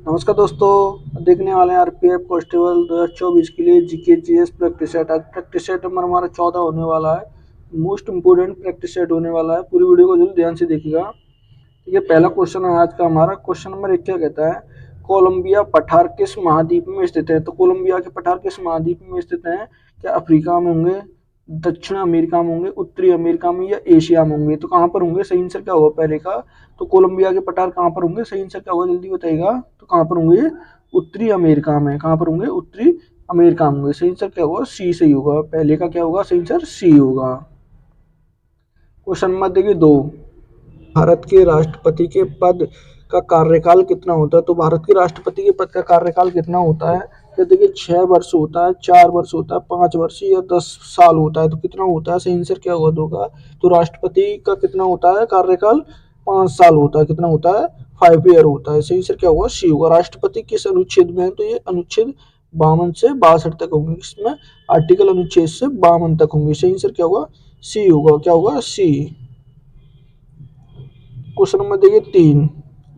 नमस्कार दोस्तों, देखने वाले हैं आरपीएफ कांस्टेबल 2024 के लिए जीके जीएस प्रैक्टिस सेट। आज प्रैक्टिस सेट नंबर हमारा 14 होने वाला है। मोस्ट इम्पोर्टेंट प्रैक्टिस सेट होने वाला है। पूरी वीडियो को जरूर ध्यान से देखिएगा। ठीक है, पहला क्वेश्चन है आज का हमारा। क्वेश्चन नंबर 1 क्या कहता है? कोलंबिया पठार किस महाद्वीप में स्थित है? तो कोलंबिया के पठार किस महाद्वीप में स्थित हैं? क्या अफ्रीका में होंगे, दक्षिण अमेरिका में होंगे, उत्तरी अमेरिका में, या एशिया में होंगे? तो कहाँ पर होंगे? सही आंसर क्या होगा पहले का? तो कोलंबिया के पठार कहाँ पर होंगे? सही आंसर क्या होगा, जल्दी बताइएगा। तो कहाँ पर होंगे? उत्तरी अमेरिका में। कहाँ पर होंगे? उत्तरी अमेरिका में होंगे। सही आंसर क्या होगा? सी सही होगा। पहले का क्या होगा? सही आंसर सी होगा। क्वेश्चन नंबर देखिए 2। भारत के राष्ट्रपति के पद का कार्यकाल कितना होता है? तो भारत के राष्ट्रपति के पद का कार्यकाल कितना होता है? तो देखिए 6 वर्ष होता है, 4 वर्ष होता है, 5 वर्ष या 10 साल होता है। तो कितना होता है? सही आंसर क्या होगा दो का? तो राष्ट्रपति का कितना होता है कार्यकाल? 5 साल होता है। कितना होता है? 5 ईयर होता है। सही आंसर क्या होगा? सी होगा। राष्ट्रपति किस अनुच्छेद में है? तो ये अनुच्छेद 52 से 62 तक होंगे। इसमें आर्टिकल अनुच्छेद से 52 तक होंगे। सही आंसर क्या होगा? सी होगा। क्या होगा? सी। क्वेश्चन नंबर देखिए 3।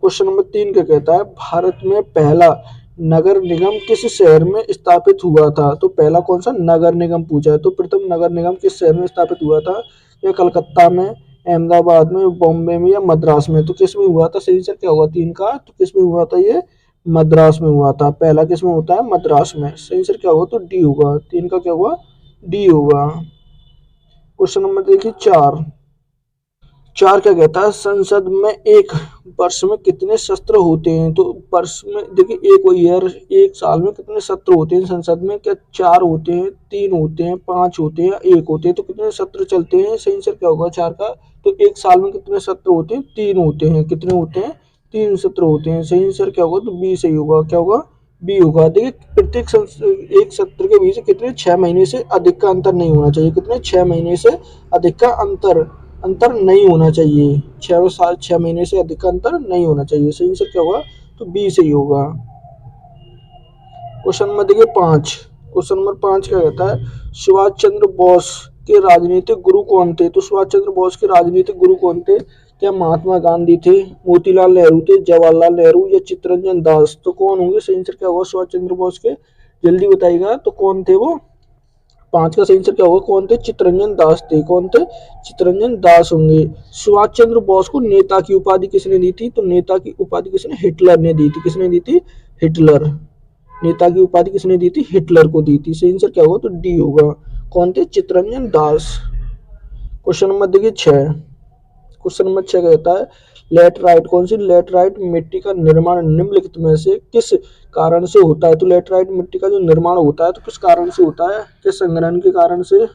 क्वेश्चन नंबर 3 क्या कहता है? भारत में पहला नगर निगम किस शहर में स्थापित हुआ था? तो पहला कौन सा नगर निगम पूछा है। तो प्रथम नगर निगम किस शहर में स्थापित हुआ था? या कलकत्ता में, अहमदाबाद में, बॉम्बे में, या मद्रास में? तो किस में हुआ था? सही आंसर क्या होगा तीन का? तो किस में हुआ था? ये मद्रास में हुआ था। पहला किस में होता है? मद्रास में। सही आंसर क्या होगा? तो डी होगा। तीन का क्या होगा? डी होगा। क्वेश्चन नंबर देखिए 4। 4 क्या कहता है? संसद में एक वर्ष में कितने सत्र होते हैं? तो वर्ष में देखिए एक ईयर, एक साल में कितने सत्र होते हैं संसद में? क्या 4 होते हैं, 3 होते हैं, 5 होते हैं, या 1 होते हैं? तो कितने सत्र चलते हैं? सही आंसर क्या होगा 4 का? तो एक साल में कितने सत्र होते हैं? 3 होते हैं। कितने होते हैं? 3 सत्र होते हैं। सही आंसर क्या होगा? तो बी सही होगा। क्या होगा? बी होगा। देखिए प्रत्येक एक सत्र के बीच कितने 6 महीने से अधिक का अंतर नहीं होना चाहिए। कितने 6 महीने से अधिक का अंतर अंतर नहीं होना चाहिए। 6 साल 6 महीने से अधिक का अंतर नहीं होना चाहिए। सही आंसर क्या होगा? तो बी सही होगा। क्वेश्चन नंबर देखिए 5। क्वेश्चन नंबर 5 क्या कहता है? सुभाष चंद्र बोस के राजनीतिक गुरु कौन थे? तो सुभाष चंद्र बोस के राजनीतिक गुरु कौन थे? क्या महात्मा गांधी थे, मोतीलाल नेहरू थे, जवाहरलाल नेहरू, या चित्तरंजन दास? तो कौन होंगे? सही आंसर क्या होगा सुभाष चंद्र बोस के? जल्दी बताइएगा। तो कौन थे वो? 5 का सही आंसर क्या होगा? कौन थे? चित्तरंजन दास थे। कौन थे? चित्तरंजन दास होंगे। सुभाष चंद्र बोस को नेता की उपाधि किसने दी थी? तो नेता की उपाधि किसने? हिटलर ने दी थी। किसने दी थी? हिटलर। नेता की उपाधि किसने दी थी? हिटलर को दी थी। सही आंसर क्या होगा? तो डी होगा। कौन थे? चित्तरंजन दास। क्वेश्चन नंबर देखिए 6। क्वेश्चन नंबर 6 कहता है लेटराइट, कौन सी लेटराइट मिट्टी का निर्माण निम्नलिखित में से किस कारण से होता है? तो लेटराइट मिट्टी का जो निर्माण होता है तो किस कारण से होता है? किस संघनन के कारण से?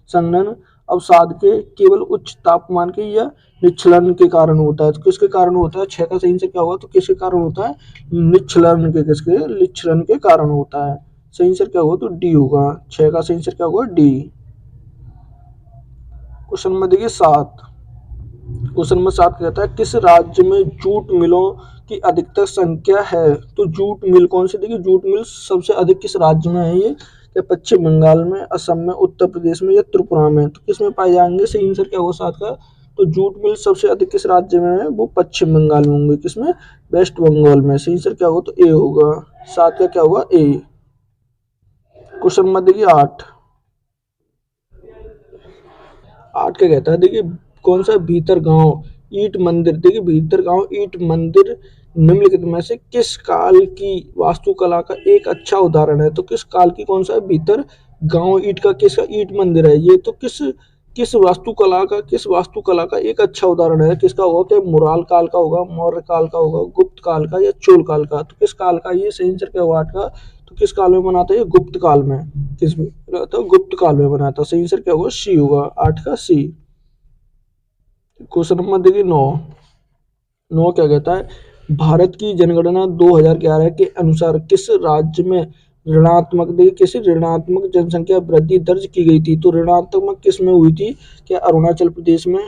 संघनन, अवसाद के, केवल उच्च तापमान के, या निच्छलन के कारण होता है? तो किसके कारण होता है? 6 का सही आंसर क्या होगा? तो किसके कारण होता है? निच्छलन के। किसके? निच्छलन के कारण होता है। सही आंसर क्या होगा? तो डी होगा। 6 का सही आंसर क्या होगा? डी। क्वेश्चन नंबर देखिए 7। क्वेश्चन नंबर 7 कहता है किस राज्य में जूट मिलों की अधिकतर संख्या है? तो जूट मिल कौन सी? देखिए जूट मिल सबसे अधिक किस राज्य में है? ये क्या पश्चिम बंगाल में, असम में, उत्तर प्रदेश में, या त्रिपुरा में? तो किस में पाए जाएंगे? सही आंसर क्या होगा 7 का? तो जूट मिल सबसे अधिक किस राज्य में है? वो पश्चिम बंगाल में होंगे। किसमें? वेस्ट बंगाल में। सही आंसर क्या होगा? तो ए होगा। 7 का क्या होगा? ए। क्वेश्चन नंबर देखिए 8। 8 क्या कहता है? देखिए कौन सा भीतर गांव ईट मंदिर, देखिए भीतर गांव ईट मंदिर निम्नलिखित में से किस काल की वास्तुकला का एक अच्छा उदाहरण है? तो किस काल की कौन सा है? भीतर गांव ईट का किसका ईट मंदिर है? ये तो किस वास्तुकला का एक अच्छा उदाहरण है? किसका होगा? क्या मुराल काल का होगा, मौर्य काल का होगा, गुप्त काल का, या चोल काल का? तो किस काल का? ये सही आंसर क्या होगा 8 का? तो किस काल में बना था? ये गुप्त काल में। किस में? तो गुप्त काल में बना था। सही आंसर क्या होगा? सी होगा। 8 का सी। क्वेश्चन नंबर देखिए 9। 9 क्या कहता है? भारत की जनगणना 2011 के अनुसार किस राज्य में ऋणात्मक, देखिए किस ऋणात्मक जनसंख्या वृद्धि दर्ज की गई थी? तो ऋणात्मक किस में हुई थी? क्या अरुणाचल प्रदेश में,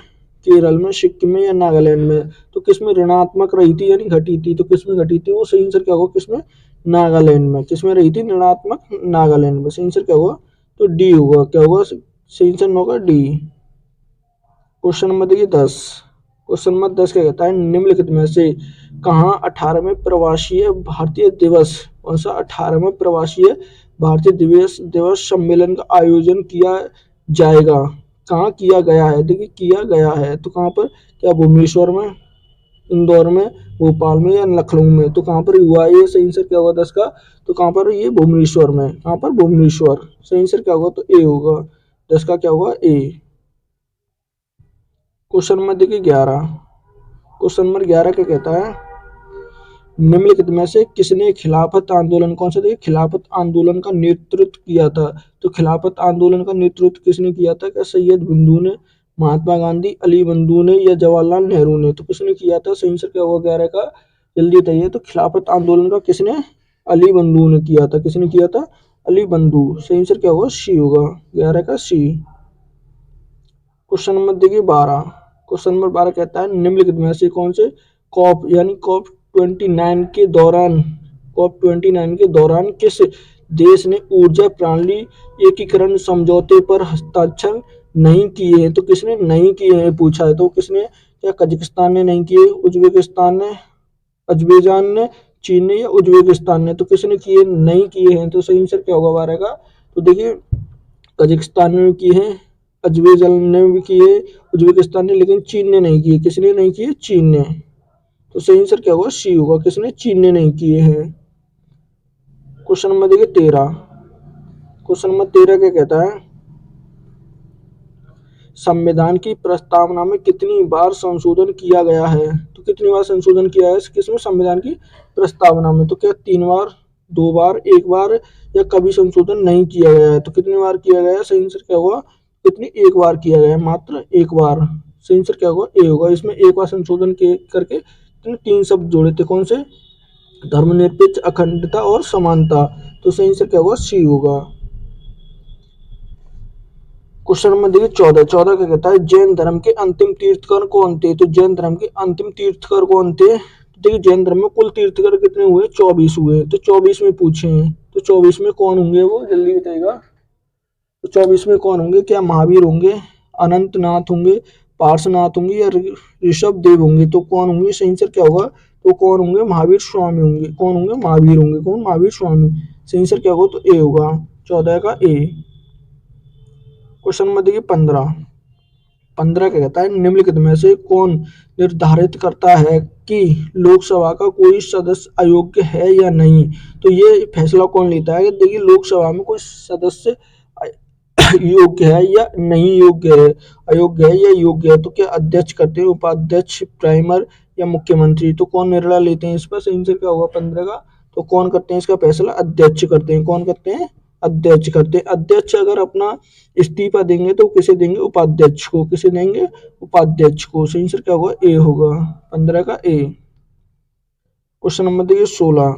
केरल में, सिक्किम में, या नागालैंड में? तो किस में ऋणात्मक रही थी यानी घटी थी? तो किस में घटी थी? वो सही आंसर क्या होगा? किस में? नागालैंड में। किस में रही थी ऋणात्मक? नागालैंड में। सही आंसर क्या होगा? तो डी होगा। क्या होगा? सही आंसर होगा डी। क्वेश्चन नंबर देखिए 10। क्वेश्चन नंबर 10 क्या कहता है? निम्नलिखित में से कहाँ 18वें प्रवासीय भारतीय दिवस, कौन सा 18वें प्रवासीय भारतीय दिवस दिवस सम्मेलन का आयोजन किया जाएगा, कहाँ किया गया है, देखिए किया गया है तो कहाँ पर, क्या भुवनेश्वर में, इंदौर में, भोपाल में या लखनऊ में, तो कहाँ पर हुआ है ये, सही आंसर क्या होगा 10 का, तो कहाँ पर ये भुवनेश्वर में, कहाँ पर भुवनेश्वर, सही आंसर क्या होगा, तो ए होगा, 10 का क्या होगा ए। क्वेश्चन नंबर देखिए 11, क्वेश्चन नंबर 11 क्या कहता है, निम्नलिखित में से किसने खिलाफत आंदोलन, कौन सा, देखिए खिलाफत आंदोलन का नेतृत्व किया था, तो खिलाफत आंदोलन का नेतृत्व किसने किया था, क्या सैयद बिंदु ने, महात्मा गांधी, अली बंधु ने या जवाहरलाल नेहरू ने, तो किसने किया था, सही आंसर क्या होगा 11 का, जल्दी बताइए, तो खिलाफत आंदोलन का किसने, अली बंधु ने किया था, किसने किया था, अली बंधु, सही आंसर क्या होगा, सी होगा, 11 का सी। क्वेश्चन नंबर देखिए 12, क्वेश्चन नंबर 12 कहता है निम्नलिखित में से कौन से कॉप यानी कॉप 29 के दौरान, कॉप 29 के दौरान किस देश ने ऊर्जा प्रणाली एकीकरण समझौते पर हस्ताक्षर नहीं किए हैं, तो किसने नहीं किए हैं पूछा है, तो किसने, क्या कजाकिस्तान ने नहीं किए, उज्बेकिस्तान ने, अजरबैजान ने, चीन ने या उज्बेकिस्तान ने, तो किसने किए नहीं किए हैं, तो सही आंसर क्या होगा 12 का, तो देखिए कजाकिस्तान ने भी किए हैं, अजरबैजान ने भी किए, उज्बेकिस्तान ने, लेकिन चीन ने नहीं किए, किसने नहीं किए, चीन ने, तो सही आंसर क्या होगा, सी होगा, किसने, चीन ने नहीं किए हैं। क्वेश्चन नंबर देखिए 13, क्वेश्चन नंबर 13 क्या कहता है, संविधान की प्रस्तावना में कितनी बार संशोधन किया गया है, तो कितनी बार संशोधन किया है किसमें, संविधान की प्रस्तावना में, तो क्या 3 बार, 2 बार, 1 बार या कभी संशोधन नहीं किया गया है, तो कितनी बार किया गया है, सही आंसर क्या होगा, कितनी, 1 बार किया गया है, मात्र 1 बार, सही आंसर क्या होगा, ए होगा, इसमें 1 बार संशोधन के करके 3 शब्द जोड़े थे, कौन से, धर्मनिरपेक्ष, अखंडता और समानता, तो सही आंसर क्या होगा, सी होगा। क्वेश्चन नंबर देखिए 14, 14 क्या कहता है, जैन धर्म के अंतिम तीर्थकर कौन थे, तो जैन धर्म के अंतिम तीर्थकर कौन थे, तो देखिए जैन धर्म में कुल तीर्थकर कितने हुए, 24 हुए, तो 24 में पूछे हैं, तो 24 में कौन होंगे वो, जल्दी बताइएगा, तो 24 में कौन होंगे, क्या महावीर होंगे, अनंतनाथ होंगे, पार्श्वनाथ होंगे या ऋषभ देव होंगे, तो कौन होंगे, सही आंसर क्या होगा, तो कौन होंगे, महावीर स्वामी होंगे, कौन होंगे, महावीर होंगे, कौन, महावीर स्वामी, सही आंसर क्या होगा, तो ए होगा, 14 का ए। क्वेश्चन नंबर देखिए 15, 15 क्या कहता है, निम्नलिखित में से कौन निर्धारित करता है कि लोकसभा का कोई सदस्य अयोग्य है या नहीं, तो ये फैसला कौन लेता है, देखिए लोकसभा में कोई सदस्य योग्य है या नहीं योग्य है, अयोग्य है या योग्य है, तो क्या अध्यक्ष करते हैं, उपाध्यक्ष, प्राइमर या मुख्यमंत्री, तो कौन निर्णय लेते हैं इस पर, सही आंसर क्या होगा 15 का, तो कौन करते हैं इसका फैसला, अध्यक्ष करते हैं, कौन करते हैं, अध्यक्ष करते हैं, अध्यक्ष अगर अपना इस्तीफा देंगे तो किसे देंगे, उपाध्यक्ष को, किसे देंगे, उपाध्यक्ष को, सही आंसर क्या होगा, ए होगा, 15 का ए। क्वेश्चन नंबर देखिए 16,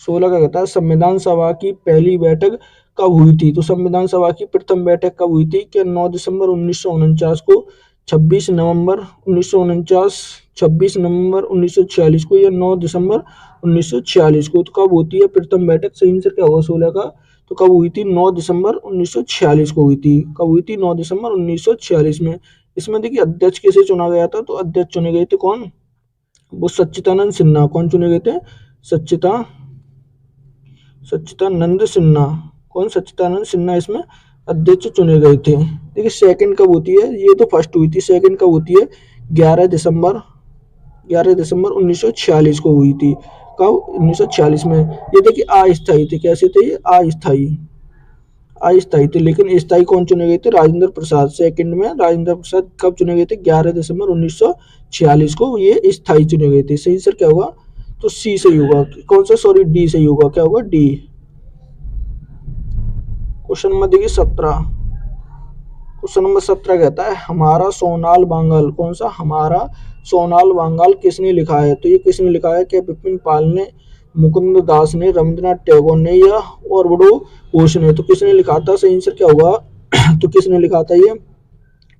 16 का कहता है संविधान सभा की पहली बैठक कब हुई थी, तो संविधान सभा की प्रथम बैठक कब हुई थी, क्या 9 दिसंबर 1949 को, 26 नवंबर 1949, 26 नवंबर 1946 को या 9 दिसंबर 1946 को, तो कब होती है प्रथम बैठक, सही आंसर क्या होगा 16 का, तो कब हुई थी, 9 दिसंबर 1946 को हुई थी, कब हुई थी, 9 दिसंबर 1946 में। इसमें देखिए अध्यक्ष किसे चुना गया था, तो अध्यक्ष चुने गए थे कौन, वो सच्चिदानंद सिन्हा, कौन चुने गए थे, सच्चिदानंद सिन्हा, कौन, सच्चिदानंद सिन्हा इसमें अध्यक्ष चुने गए थे। देखिए सेकंड कब होती है, ये तो फर्स्ट हुई थी, सेकंड कब होती है, 11 दिसंबर, 11 दिसंबर 1946 को हुई थी, कब, 1946 में। ये देखिए अस्थायी थे, कैसे थे ये, अस्थायी, अस्थायी थे, लेकिन स्थायी कौन चुने गए थे, राजेंद्र प्रसाद, सेकंड में राजेंद्र प्रसाद कब चुने गए थे, 11 दिसंबर 1946 को ये स्थायी चुने गए थे, सही सर क्या होगा, तो सी सही होगा, कौन सा, सॉरी डी सही होगा, क्या होगा, डी। क्वेश्चन नंबर देखिए 17, क्वेश्चन नंबर 17 कहता है हमारा सोनाल बांगल, कौन सा, हमारा सोनाल बांगल किसने लिखा है, तो ये किसने लिखा है, क्या विपिन पाल ने, मुकुंद दास ने, रविंद्रनाथ टैगोर ने या और बड़ो घोष ने, तो किसने लिखा था, सही आंसर क्या होगा तो किसने लिखा था ये,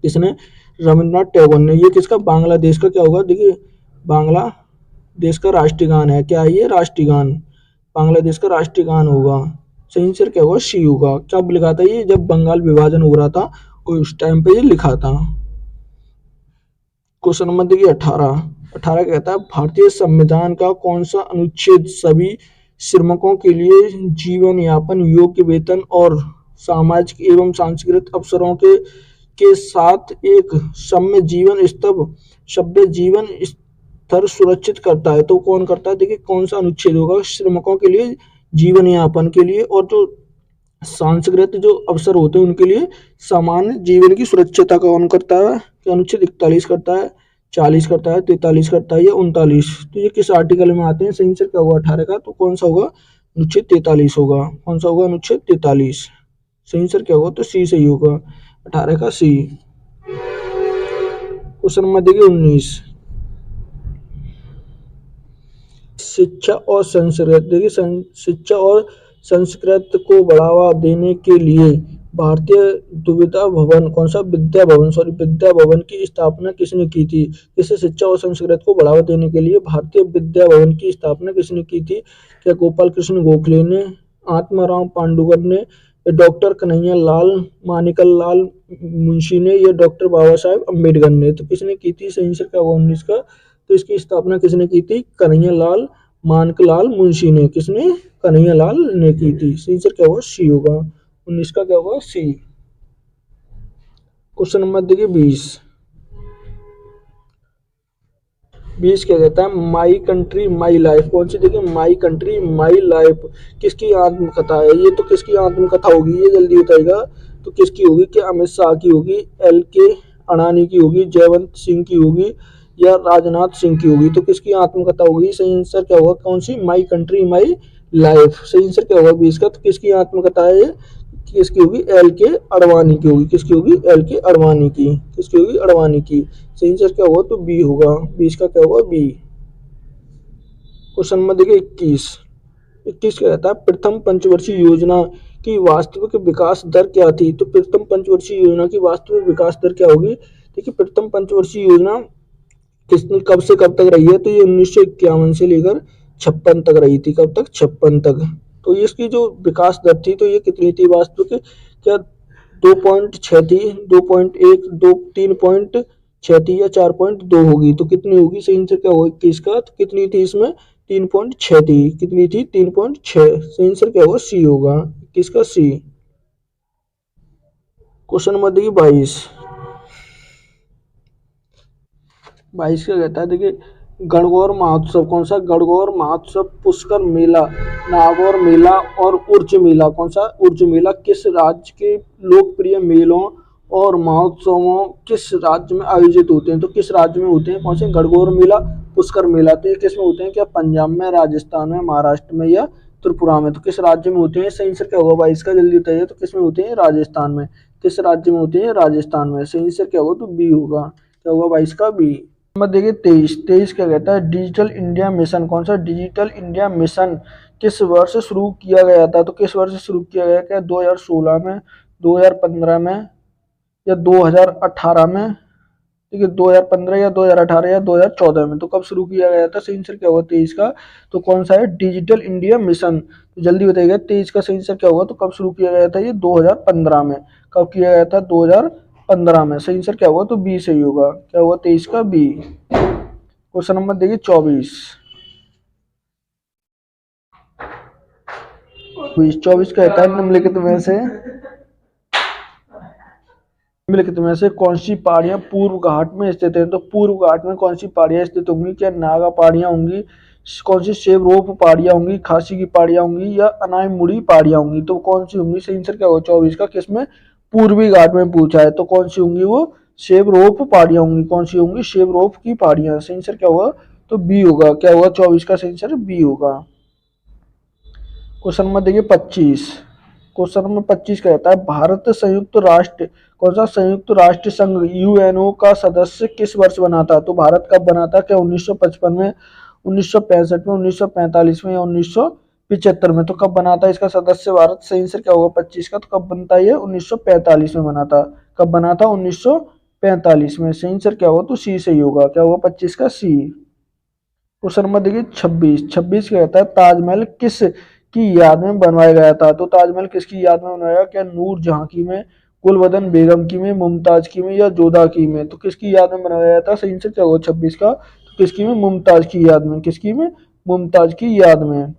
किसने, रविंद्रनाथ टैगोर ने। ये किसका, बांग्लादेश का क्या होगा, देखिए बांग्लादेश का राष्ट्रीय गान है, क्या है ये, राष्ट्रीय गान, बांग्लादेश का राष्ट्रीय गान होगा, सही आंसर क्या होगा, सी होगा। कब लिखा था ये, जब बंगाल विभाजन हो रहा था उस टाइम पे ये लिखा था। क्वेश्चन नंबर देखिए 18, 18 कहता है भारतीय संविधान का कौन सा अनुच्छेद सभी श्रमिकों के लिए जीवन यापन योग्य वेतन और सामाजिक एवं सांस्कृतिक अवसरों के साथ एक सम्य जीवन स्तर सभ्य जीवन स्तर सुरक्षित करता है। तो कौन करता है, देखिए कौन सा अनुच्छेद होगा, श्रमिकों के लिए जीवन यापन के लिए और जो सांस्कृतिक जो अवसर होते हैं उनके लिए सामान्य जीवन की सुरक्षिता का कौन करता है, अनुच्छेद 41 करता है, 40 करता है, 43 करता है या 39। तो ये किस आर्टिकल में आते हैं, सही आंसर क्या होगा 18 का, तो कौन सा होगा अनुच्छेद 43 होगा। कौन सा होगा अनुच्छेद 43, सही आंसर क्या होगा, तो सी सही होगा, 18 का सी। क्वेश्चन नंबर देखिए 19, शिक्षा और संस्कृत, देखिए शिक्षा और संस्कृत को बढ़ावा देने के लिए भारतीय दुविधा भवन कौन सा विद्या भवन की स्थापना किसने की थी। इसे शिक्षा और संस्कृत को बढ़ावा देने के लिए भारतीय विद्या भवन की स्थापना किसने की थी, क्या गोपाल कृष्ण गोखले ने, आत्माराम पांडुगर ने, डॉक्टर कन्हैया लाल मानिकल लाल मुंशी ने या डॉक्टर बाबा साहेब अम्बेडकर ने। तो किसने की थी, सही आंसर क्या होगा 19 का, तो इसकी स्थापना किसने की थी, कन्हैया लाल मानकलाल मुंशी ने, किसने, कन्हैया लाल ने की थी। सही आंसर क्या होगा सी होगा, 19 का क्या होगा सी। क्वेश्चन नंबर देखिए 20 क्या कहता है, माई कंट्री माई लाइफ कौन सी, देखिए माई कंट्री माई लाइफ किसकी आत्मकथा है, ये तो किसकी आत्मकथा होगी, ये जल्दी बताएगा। तो किसकी होगी, क्या अमित शाह की होगी, LK अडानी की होगी, जयवंत सिंह की होगी या राजनाथ सिंह की होगी। तो किसकी आत्मकथा होगी, सही आंसर क्या होगा, कौन सी, माई कंट्री माई लाइफ। सही आंसर क्या होगा 20 का, तो किसकी आत्मकथा है ये, किसकी होगी, LK अडवाणी की होगी, किसकी होगी, LK अडवाणी की, किसकी होगी, अडवाणी की। सही आंसर क्या होगा, तो बी होगा, 20 का क्या होगा बी। क्वेश्चन नंबर देखिए 21 क्या कहता है, प्रथम पंचवर्षीय योजना की वास्तविक विकास दर क्या थी। तो प्रथम पंचवर्षीय योजना की वास्तविक विकास दर क्या होगी, देखिए प्रथम पंचवर्षीय योजना किसने कब से कब तक रही है, तो ये 1951 से लेकर 56 तक रही थी, कब तक, 56 तक। तो इसकी जो विकास दर थी तो ये कितनी थी वास्तविक, क्या 2.6 थी, 2.1, 3.6 थी या 4.2 होगी, तो कितनी होगी, सही आंसर क्या होगा 21 का, तो कितनी थी इसमें 3.6 थी, कितनी थी 3.6। सही आंसर क्या होगा सी होगा, 21 का सी। क्वेश्चन नंबर देखिए 22 क्या कहता है, देखिए गणगौर महोत्सव कौन सा, गणगौर महोत्सव, पुष्कर मेला, नागौर मेला और उर्ज मेला कौन सा, उर्ज मेला किस राज्य के लोकप्रिय मेलों और महोत्सवों किस राज्य में आयोजित होते हैं। तो किस राज्य में होते हैं, कौन से, गणगौर मेला, पुष्कर मेला, तो ये किस में होते हैं, क्या पंजाब में, राजस्थान में, महाराष्ट्र में या त्रिपुरा में। तो किस राज्य में होते हैं, सही आंसर क्या होगा 22 का, जल्दी बताइए। तो किस में होते हैं, राजस्थान में, किस राज्य में होते हैं, राजस्थान में। सही आंसर क्या होगा, तो बी होगा, क्या होगा 22 का बी। नंबर देखिए 23 क्या कहता है, डिजिटल इंडिया मिशन कौन सा, डिजिटल इंडिया मिशन किस वर्ष शुरू किया गया था। तो किस वर्ष शुरू किया गया, क्या 2016 में, 2015 में या 2018 में, ठीक है 2015 या 2018 या 2014 में। तो कब शुरू किया गया था, सही आंसर क्या होगा 23 का, तो कौन सा है, डिजिटल इंडिया मिशन। तो जल्दी बताइएगा 23 का सही आंसर क्या होगा, तो कब शुरू किया गया था, ये 2015 में, कब किया गया था 2015 में। सही आंसर क्या होगा, तो बी सही होगा, क्या होगा 23 का बी। क्वेश्चन नंबर देखिए 24 कहता है निम्नलिखित में से कौन सी पहाड़ियां पूर्व घाट में स्थित है। तो पूर्व घाट में कौन सी पहाड़ियां स्थित होंगी, क्या नागा पहाड़ियां होंगी, कौन सी शेवरोप पहाड़ियां होंगी, खासी की पहाड़ियां होंगी या अनाईमुड़ी पहाड़ियां होंगी। तो कौन सी होंगी, सही आंसर क्या होगा 24 का, किसमें, पूर्वी घाट में पूछा है। तो कौन सी होंगी वो, शेवरोप पहाड़ियां होंगी, कौन सी होंगी, शेवरोप की पहाड़ियां। सही आंसर क्या होगा, तो बी होगा, क्या होगा 24 का सही आंसर बी होगा। क्वेश्चन नंबर देखिए 25, क्वेश्चन नंबर 25 कहता है भारत संयुक्त राष्ट्र कौन सा, संयुक्त राष्ट्र संघ UNO का सदस्य किस वर्ष बना था। तो भारत कब बना था, क्या 1955 में, 1965 में, 1945 में या 1975 में। तो कब बना था इसका सदस्य भारत, सही आंसर क्या होगा 25 का, तो कब बनता है ये 1945 में बना था, कब बना था 1945 में। सही आंसर क्या होगा, तो सी सही होगा, क्या होगा 25 का सी। क्वेश्चन नंबर देखिए 26 क्या कहता है, ताजमहल किस की याद में बनवाया गया था। तो ताजमहल किसकी याद में बनवाया, क्या नूर जहां की में, गुलबदन बेगम की में, मुमताज की में या जोधा की में। तो किसकी याद में बनाया गया था, सही आंसर क्या होगा 26 का, तो किसकी में? मुमताज की याद में। किसकी में? मुमताज की याद में।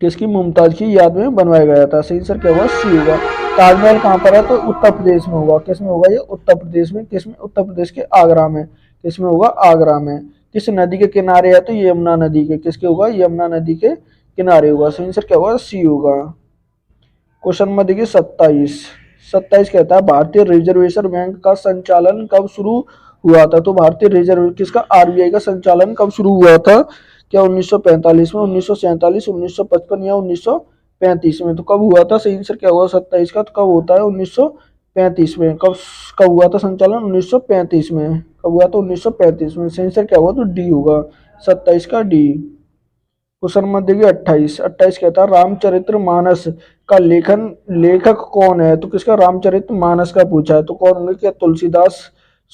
किसकी? मुमताज की याद में बनवाया गया था। सही आंसर क्या होगा? सी होगा। ताजमहल कहाँ पर है? तो उत्तर प्रदेश में होगा। किस में होगा? ये उत्तर प्रदेश में। किस में? उत्तर प्रदेश के आगरा में। किस में होगा? आगरा में। किस नदी के किनारे है? तो यमुना नदी के। किसके होगा? यमुना नदी के किनारे होगा। सही आंसर क्या होगा? सी होगा। क्वेश्चन नंबर देखिए 27। 27 कहता है भारतीय रिजर्वेशन बैंक का संचालन कब शुरू हुआ था? तो भारतीय रिजर्व किसका? आरबीआई का संचालन कब शुरू हुआ था? क्या 1945 में, 1947, 1955 या 1935 में? तो कब हुआ था? सही आंसर क्या हुआ 27 का? तो कब होता है? 1935 में। कब कब हुआ था संचालन? 1935 में। कब हुआ था? 1935 में। सही आंसर क्या हुआ? तो डी होगा। 27 का डी। क्वेश्चन नंबर देखिए 28। 28 कहता है रामचरित्र मानस का लेखक कौन है? तो किसका? रामचरित्र मानस का पूछा है। तो कौन होंगे? क्या तुलसीदास,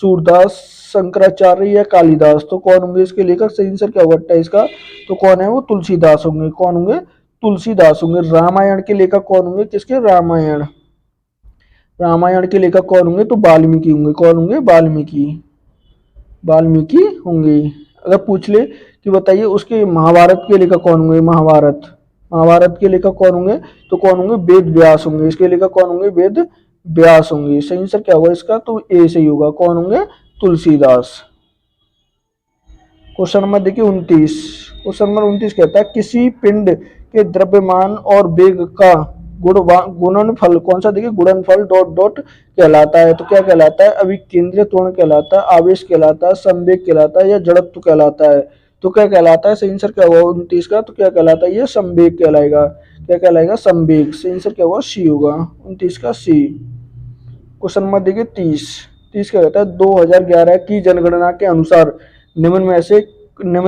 सूरदास, शंकराचार्य या कालिदास? तो कौन होंगे इसके लेखक? सही आंसर क्या होगा 28 का? तो कौन है वो? तुलसीदास होंगे। कौन होंगे? तुलसीदास होंगे। रामायण के लेखक कौन होंगे? किसके? रामायण। रामायण के लेखक कौन होंगे? तो वाल्मीकि होंगे। कौन होंगे? वाल्मीकि। वाल्मीकि होंगे। अगर पूछ ले कि बताइए उसके महाभारत के लेखक कौन होंगे? महाभारत। महाभारत के लेखक कौन होंगे? तो कौन होंगे? वेद व्यास होंगे। इसके लेखक कौन होंगे? वेद व्यास होंगे। सही आंसर क्या होगा इसका? तो ए सही होगा। कौन होंगे? तुलसीदास। क्वेश्चन नंबर देखिए 29। क्वेश्चन नंबर 29 कहता है किसी पिंड के द्रव्यमान और वेग का गुणनफल कौन सा? देखिए गुणनफल डॉट डॉट कहलाता है। तो क्या कहलाता है? अभिकेंद्रीय त्वरण कहलाता है, आवेश कहलाता है, संवेग कहलाता है या जड़त्व कहलाता है? तो क्या कहलाता है? सही आंसर क्या होगा 29 का? तो क्या कहलाता है? ये संवेग कहलाएगा। क्या कहलाएगा? संवेग। सही आंसर क्या होगा? सी होगा। 29 का सी। क्वेश्चन नंबर देखिए 30। 30 क्या कहता है 2011 की जनगणना के अनुसार निम्न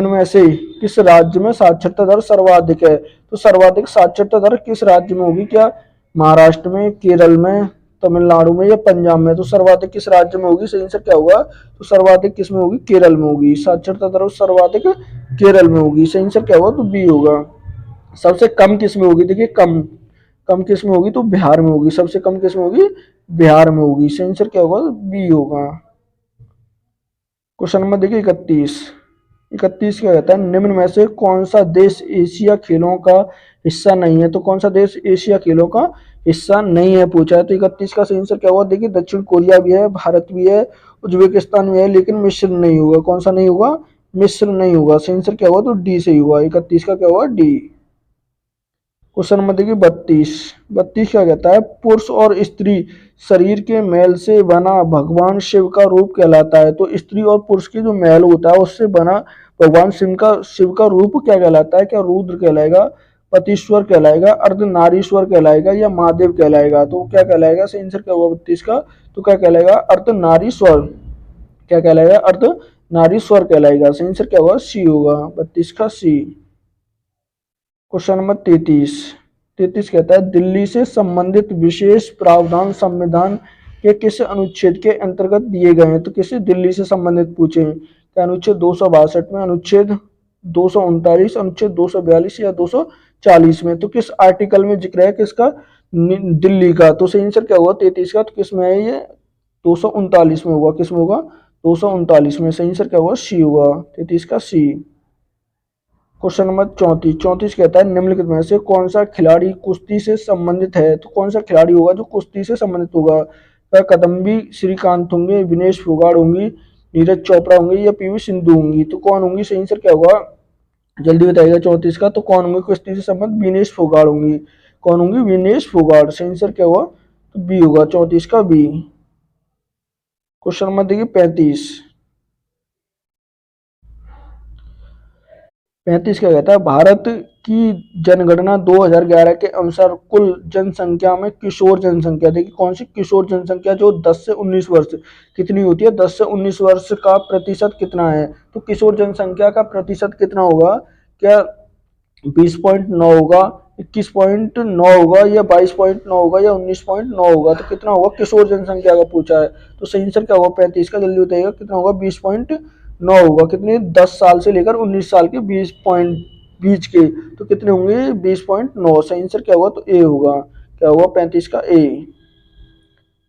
में से किस राज्य में साक्षरता दर सर्वाधिक है? तो सर्वाधिक साक्षरता दर किस राज्य में होगी? क्या महाराष्ट्र में, केरल में, तमिलनाडु में या पंजाब में? तो सर्वाधिक किस राज्य में होगी? सही आंसर क्या होगा? तो सर्वाधिक किस में होगी? केरल में होगी। साक्षरता दर सर्वाधिक केरल में होगी। सही आंसर क्या होगा? तो बी होगा। सबसे कम किस में होगी? देखिए कम कम किस में होगी? तो बिहार में होगी। सबसे कम किस में होगी? बिहार में होगी। सही आंसर क्या होगा? बी होगा। क्वेश्चन नंबर देखिए 31। 31 क्या कहता है निम्न में से कौन सा देश एशिया खेलों का हिस्सा नहीं है? तो कौन सा देश एशिया खेलों का हिस्सा नहीं है पूछा है। तो 31 का सही आंसर क्या होगा? देखिए दक्षिण कोरिया भी है, भारत भी है, उज्बेकिस्तान भी है, लेकिन मिस्र नहीं होगा। कौन सा नहीं होगा? मिस्र नहीं होगा। सही आंसर क्या होगा? तो डी सही होगा। 31 का क्या होगा? डी। क्वेश्चन नंबर देखिए 32। 32 क्या कहता है पुरुष और स्त्री शरीर के मैल से बना भगवान शिव का रूप कहलाता है। तो स्त्री और पुरुष की जो मैल होता है उससे बना भगवान शिव का रूप क्या कहलाता है? क्या रुद्र कहलाएगा, पतीश्वर कहलाएगा, अर्धनारीश्वर कहलाएगा या महादेव कहलाएगा? तो क्या कहलाएगा? सही आंसर क्या होगा 32 का? तो क्या कहलाएगा? अर्धनारीश्वर। क्या कहलाएगा? अर्धनारीश्वर कहलाएगा। सही आंसर क्या होगा? सी होगा। 32 का सी। Question number 33। 33 कहता है दिल्ली से संबंधित विशेष प्रावधान संविधान के किस अनुच्छेद के अंतर्गत दिए गए हैं? तो किसे दिल्ली से संबंधित पूछे हैं? क्या अनुच्छेद 262 में, अनुच्छेद 239, अनुच्छेद 242 या 240 में? तो किस आर्टिकल में जिक्र है किसका? दिल्ली का। तो सही आंसर क्या होगा 33 का? तो किस में है ये? 239 में होगा। किस में होगा? 239 में। सही आंसर क्या होगा? सी होगा। 33 का सी। Question number 34। 34 कहता है निम्नलिखित में से कौन सा खिलाड़ी कुश्ती से संबंधित है? तो कौन सा खिलाड़ी होगा जो कुश्ती से संबंधित होगा? क्या कदम्बी श्रीकांत होंगे, विनेश फोगाट होंगी, नीरज चोपड़ा होंगे या पीवी सिंधु होंगी? तो कौन होंगी? सही आंसर क्या होगा? जल्दी बताइएगा 34 का। तो कौन होंगे कुश्ती से संबंधित? विनेश फोगाट होंगी। कौन होंगी? विनेश फोगाट। सही आंसर क्या होगा? तो बी होगा। 34 का बी। क्वेश्चन नंबर देखिए 35। 35 क्या कहता है भारत की जनगणना 2011 के अनुसार कुल जनसंख्या में किशोर जनसंख्या, देखिए कौन सी किशोर जनसंख्या जो 10 से 19 वर्ष कितनी होती है? 10 से 19 वर्ष का प्रतिशत कितना है? तो किशोर जनसंख्या का प्रतिशत कितना होगा? क्या 20.9 होगा, 21.9 होगा या 22.9 होगा या 19.9 होगा? तो कितना होगा? किशोर जनसंख्या का पूछा है। तो सही आंसर क्या होगा 35 का? जल्दी बताइएगा कितना होगा? 20.9 होगा। कितने? 10 साल से लेकर 19 साल के 20 पॉइंट बीच के। तो कितने होंगे? 20.9। सही आंसर क्या होगा? तो ए होगा। क्या होगा? 35 का ए।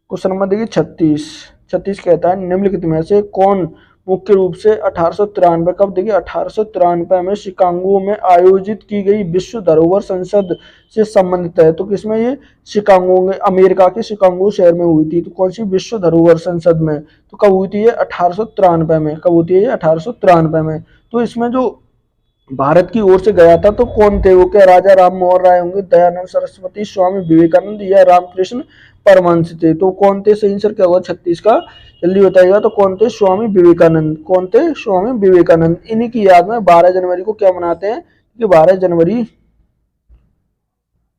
क्वेश्चन नंबर देखिए 36। 36 कहता है निम्नलिखित में से कौन मुख्य रूप से 1893 कब देखिए 1893 में शिकागो में आयोजित की गई विश्व धरोहर संसद से संबंधित है। तो किसमें ये शिकागो में, अमेरिका के शिकागो शहर में हुई थी। तो कौन सी विश्व धरोहर संसद में, तो कब हुई थी ये 1893 में। कब होती है ये 1893 में। तो इसमें जो भारत की ओर से गया था तो कौन थे वो, क्या राजा राम मोहन राय होंगे, दयानंद सरस्वती, स्वामी विवेकानंद या रामकृष्ण परमहंस थे। तो कौन थे, सही आंसर क्या होगा 36 का, जल्दी बताइएगा। तो कौन थे, स्वामी विवेकानंद। कौन थे, स्वामी विवेकानंद। इन्हीं की याद में 12 जनवरी को क्या मनाते हैं, कि 12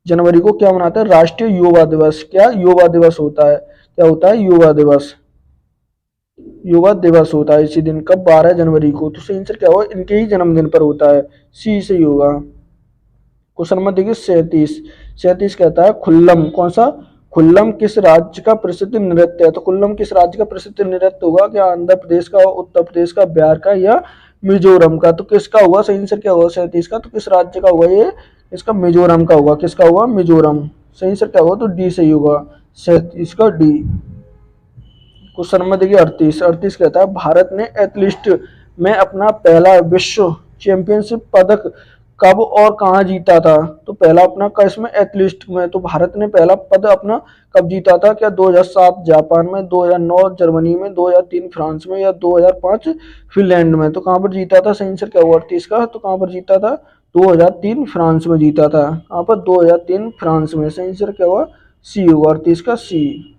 जनवरी को क्या मनाते हैं, राष्ट्रीय युवा दिवस। क्या युवा दिवस होता है, क्या होता है, युवा दिवस। युवा दिवस होता है इसी दिन, कब, 12 जनवरी को। तो सही आंसर क्या होगा, इनके ही जन्मदिन पर होता है, सी से होगा। क्वेश्चन नंबर देखिए 37। 37 कहता है खुल्लम, कौन सा, खुल्लम किस राज्य का प्रसिद्ध नृत्य है। तो खुल्लम किस राज्य का प्रसिद्ध नृत्य होगा, क्या आंध्र प्रदेश का, उत्तर प्रदेश का, बिहार का या मिजोरम का। तो किसका होगा, सही आंसर क्या होगा 37 का, तो किस राज्य का होगा ये, इसका मिजोरम का होगा। किसका होगा, मिजोरम। सही आंसर क्या होगा, तो डी सही होगा, 37 का डी। क्वेश्चन नंबर देखिए 38। 38 कहता है भारत ने एथलीट में अपना पहला विश्व चैंपियनशिप पदक कब और कहाँ जीता था। तो पहला अपना का इसमें एथलीट में, तो भारत ने पहला पद अपना कब जीता था, क्या 2007 जापान में, 2009 जर्मनी में, 2003 फ्रांस में या 2005 फिनलैंड में। तो कहाँ पर जीता था, सही आंसर क्या हुआ 38 का, तो कहाँ पर जीता था, 2003 फ्रांस में जीता था। कहाँ पर, 2003 फ्रांस में। सही आंसर क्या हुआ, सी होगा 38 का सी।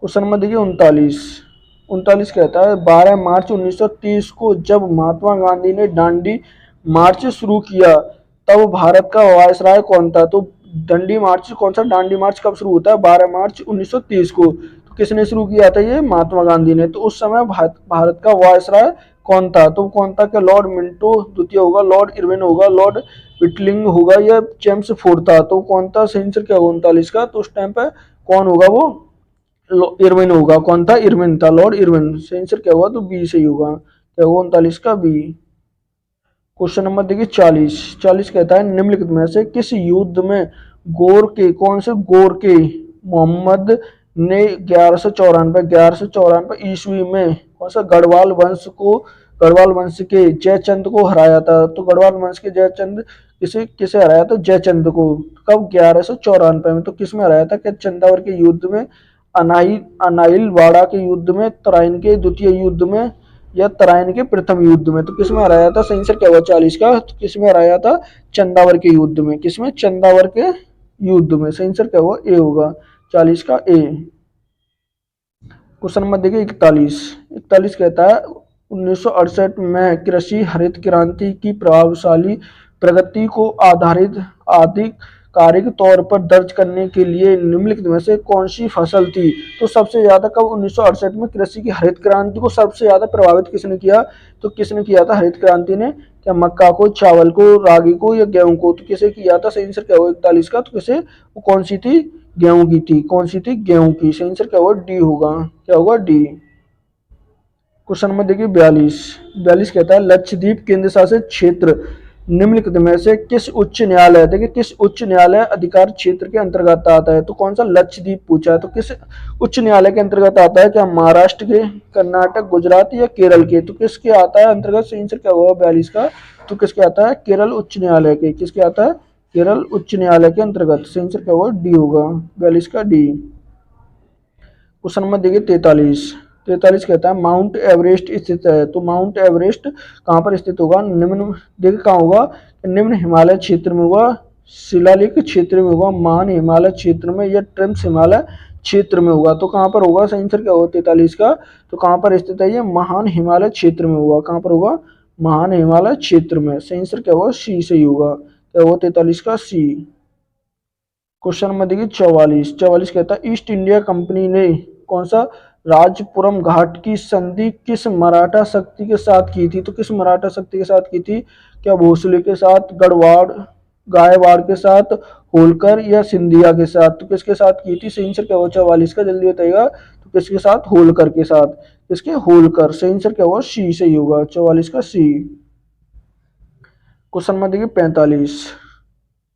क्वेश्चन नंबर देखिए 39। 39 कहता है 12 मार्च 1930 को जब महात्मा गांधी ने दांडी मार्च शुरू किया तब भारत का वायसराय कौन था। तो दांडी मार्च, कौन सा दांडी मार्च कब शुरू होता है, 12 मार्च 1930 को। तो किसने शुरू किया था, ये महात्मा गांधी ने। तो उस समय भारत का वायसराय कौन था, तो कौन था, क्या लॉर्ड मिंटो द्वितीय होगा, लॉर्ड इरविन होगा, लॉर्ड विटलिंग होगा या जेम्स फोर्ड था। तो कौन था, सही आंसर क्या होगा 39 का, तो उस टाइम पे कौन होगा वो, इरविन होगा। कौन था, इरविन था, लॉर्ड इरविन। सही आंसर क्या हुआ, तो बी सही होगा, क्या होगा 39 का बी। क्वेश्चन नंबर देखिए 40। 40 कहता है निम्नलिखित में से किस युद्ध में गोर के, कौन से गोर के मोहम्मद ने 1194 ईस्वी में कौन सा गढ़वाल वंश को, गढ़वाल वंश के जयचंद को हराया था। तो गढ़वाल वंश के जयचंद किसे किसे हराया था, जयचंद को। कब, 1194 में। तो किस में हराया था, क्या चंदावर के युद्ध में, अनाइल वाड़ा के युद्ध में, तराइन के द्वितीय युद्ध में या तराइन के प्रथम युद्ध में। तो किसमें हराया था, सही आंसर क्या हुआ 40 का, तो किसमें हराया था, चंदावर के युद्ध में। किसमें, चंदावर के युद्ध में। सही आंसर क्या हुआ, ए होगा 40 का ए। क्वेश्चन नंबर देखिए 41। 41 कहता है 1968 में कृषि हरित क्रांति की प्रभावशाली प्रगति को आधारित आधिकारिक तौर पर दर्ज करने के लिए निम्नलिखित में से कौन सी फसल थी। तो सबसे ज्यादा कब, 1968 में कृषि की हरित क्रांति को सबसे ज्यादा प्रभावित किसने किया, तो किसने किया था हरित क्रांति ने, क्या मक्का को, चावल को, रागी को या गेहूं को। तो किसे किया था, सही आंसर क्या हुआ 41 का, तो किसे, वो कौन सी थी, गेहूं की थी। कौन सी थी, गेहूं की। सही आंसर क्या होगा, डी होगा, क्या होगा डी। क्वेश्चन नंबर देखिए 42। 42 कहता है लक्षद्वीप केंद्र शासित क्षेत्र निम्नलिखित में से किस उच्च न्यायालय, देखिए किस उच्च न्यायालय अधिकार क्षेत्र के अंतर्गत आता है। तो कौन सा लक्षद्वीप पूछा है, तो किस उच्च न्यायालय के अंतर्गत आता है, क्या महाराष्ट्र के, कर्नाटक, गुजरात या केरल के। तो किसके आता है अंतर्गत, सही आंसर क्या होगा 42 का, तो किसके आता है, केरल उच्च न्यायालय के। किसके आता है, केरल उच्च न्यायालय के अंतर्गत। सही आंसर क्या होगा, डी होगा, 42 का डी। क्वेश्चन नंबर देखिए 43। 43 कहता है माउंट एवरेस्ट स्थित है। तो माउंट एवरेस्ट कहाँ पर स्थित होगा, निम्न, देखिए कहाँ होगा, निम्न हिमालय क्षेत्र में होगा, शिलालेख क्षेत्र में होगा, महान हिमालय क्षेत्र में या ट्रम्स हिमालय क्षेत्र में होगा। तो कहाँ पर होगा, सही आंसर क्या होगा 43 का, तो कहाँ पर स्थित है ये, महान हिमालय क्षेत्र में होगा। कहाँ पर होगा, महान हिमालय क्षेत्र में। सही आंसर क्या होगा, सी सही होगा, क्या होगा 43 का सी। क्वेश्चन नंबर देखिए 44। 44 कहता है ईस्ट इंडिया कंपनी ने कौन सा राजपुरम घाट की संधि किस मराठा शक्ति के साथ की थी। तो किस मराठा शक्ति के साथ की थी, क्या भोसले के साथ, गढ़वाड़, गायवाड़ के साथ, होलकर या सिंधिया के साथ। तो किसके साथ की थी, सही आंसर क्या होगा 44 का, जल्दी बताइएगा। तो किसके साथ, होलकर के साथ। किसके, होलकर। सही आंसर क्या होगा, सी सही होगा, 44 का सी। क्वेश्चन नंबर देखिए 45।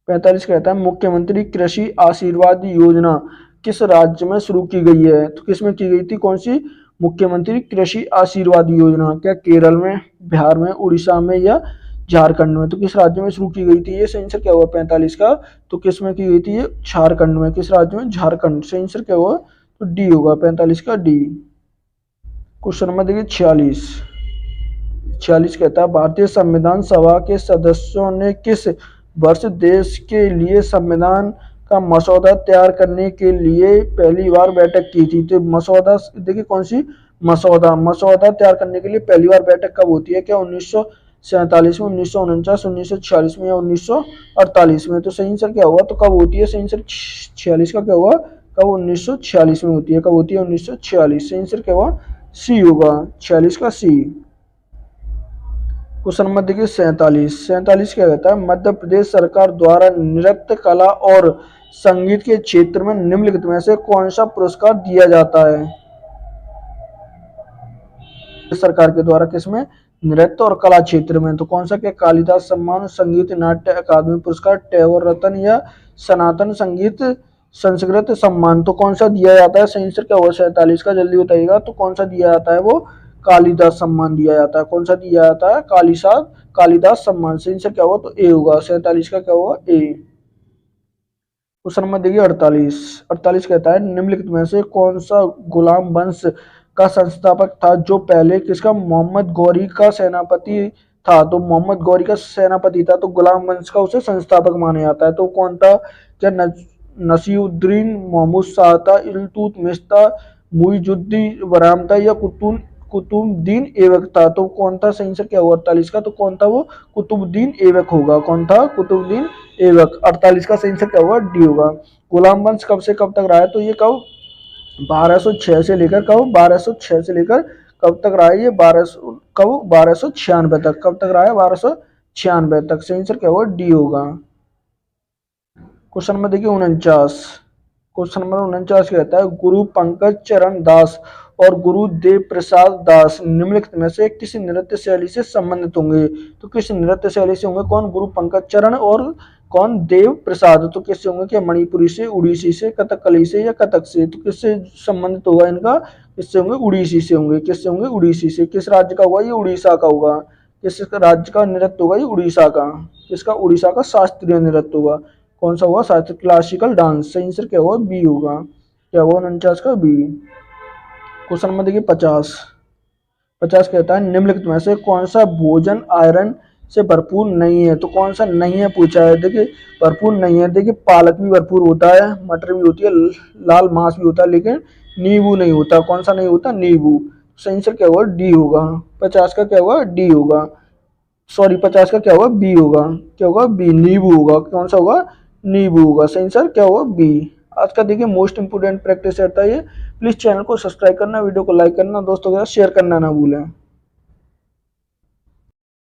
45 कहता है मुख्यमंत्री कृषि आशीर्वाद योजना किस राज्य में शुरू की गई है। तो किस में की गई थी, कौन सी, मुख्यमंत्री कृषि आशीर्वाद योजना क्या केरल में, बिहार में, उड़ीसा में या झारखंड में? तो किस राज्य में शुरू की गई थी ये? सही आंसर क्या हुआ 45 का? तो किस में की गई थी ये? झारखंड में। किस राज्य में? झारखंड। सही आंसर क्या हुआ? तो डी होगा 45 का डी। क्वेश्चन नंबर देखिए 46। 46 कहता है भारतीय संविधान सभा के सदस्यों ने किस वर्ष देश के लिए संविधान का मसौदा तैयार करने के लिए पहली बार बैठक की थी? तो मसौदा देखिए कौन सी मसौदा, मसौदा तैयार करने के लिए पहली बार बैठक कब होती है? क्या 1947 में, 1949, 1946 में या 1948 में? तो सही आंसर क्या होगा? तो कब होती है? सही आंसर 46 का क्या होगा? कब? 1946 में होती है। कब होती है? 1946। सही आंसर क्या होगा? सी होगा 46 का सी। क्वेश्चन नंबर देखिए 47। 47 क्या कहता है मध्य प्रदेश सरकार द्वारा नृत्य कला और संगीत के क्षेत्र में निम्नलिखित में से कौन सा पुरस्कार दिया जाता है? सरकार के द्वारा किसमें? नृत्य और कला क्षेत्र में। तो कौन सा? क्या कालिदास सम्मान, संगीत नाट्य अकादमी पुरस्कार, टैगोर रत्न या सनातन संगीत संस्कृत सम्मान? तो कौन सा दिया जाता है? सही आंसर क्या होगा 47 का? जल्दी बताइएगा। तो कौन सा दिया जाता है? वो कालिदास सम्मान दिया जाता है। कौन सा दिया जाता है? कालिदास सम्मान। सही आंसर क्या होगा? तो ए होगा 47 का क्या होगा? ए। क्वेश्चन नंबर देखिए 48। 48 कहता है निम्नलिखित में से कौन सा गुलाम वंश का संस्थापक था जो पहले किसका? मोहम्मद गौरी का सेनापति था। तो मोहम्मद गौरी का सेनापति था, तो गुलाम वंश का उसे संस्थापक माना जाता है। तो कौन था? क्या नसीरुद्दीन महमूद शाह था, इल्तुतमिश था, मुइजुद्दीन बराम था या कुतुबुद्दीन ऐबक था? तो कौन था? सही आंसर क्या हुआ 48 का? तो कौन था वो? कुतुबुद्दीन ऐबक होगा। कौन था? कुतुबुद्दीन ऐबक। 48 का सही आंसर क्या होगा? डी होगा। गुलाम वंश कब से कब तक रहा है? तो ये कब? 1206 से लेकर कब? 1206 से लेकर कब तक रहा है ये? 1200 कब? 1296 तक। कब तक रहा है? 1296 तक। सही आंसर क्या होगा? डी होगा। क्वेश्चन नंबर देखिए 49। क्वेश्चन नंबर 49 कहता है गुरु पंकज चरण दास और गुरु देव प्रसाद दास निम्नलिखित में से किस नृत्य शैली से संबंधित होंगे? तो किस नृत्य शैली से होंगे? कौन? गुरु पंकज चरण और कौन? देव प्रसाद। तो किससे होंगे? क्या मणिपुरी से, उड़ीसी से, कथकली से या कथक से? तो किससे संबंधित होगा इनका? किससे होंगे? उड़ीसी से होंगे। किससे होंगे? उड़ीसी से। किस राज्य का होगा? ये उड़ीसा का होगा। किस राज्य का नृत्य होगा? ये उड़ीसा का। किसका? उड़ीसा का शास्त्रीय नृत्य होगा। कौन सा हुआ? शास्त्रीय क्लासिकल डांस। सही आंसर क्या होगा? बी होगा। क्या होगा 49 का? बी। क्वेश्चन नंबर देखिए 50। 50 कहता है निम्नलिखित में से कौन सा भोजन आयरन से भरपूर नहीं है? तो कौन सा नहीं है पूछा है। देखिए भरपूर नहीं है, देखिए पालक भी भरपूर होता है, मटर भी होती है, लाल मांस भी होता है, लेकिन नींबू नहीं होता। कौन सा नहीं होता? नींबू। सही आंसर क्या होगा? डी होगा। 50 का क्या होगा? डी होगा। सॉरी 50 का क्या होगा? बी होगा। क्या होगा? बी। नींबू होगा। कौन सा होगा? नींबू होगा। सही आंसर क्या होगा? बी। आज का देखिए मोस्ट इंपोर्टेंट प्रैक्टिस रहता है ये। प्लीज चैनल को सब्सक्राइब करना, वीडियो को लाइक करना, दोस्तों के साथ शेयर करना ना भूलें।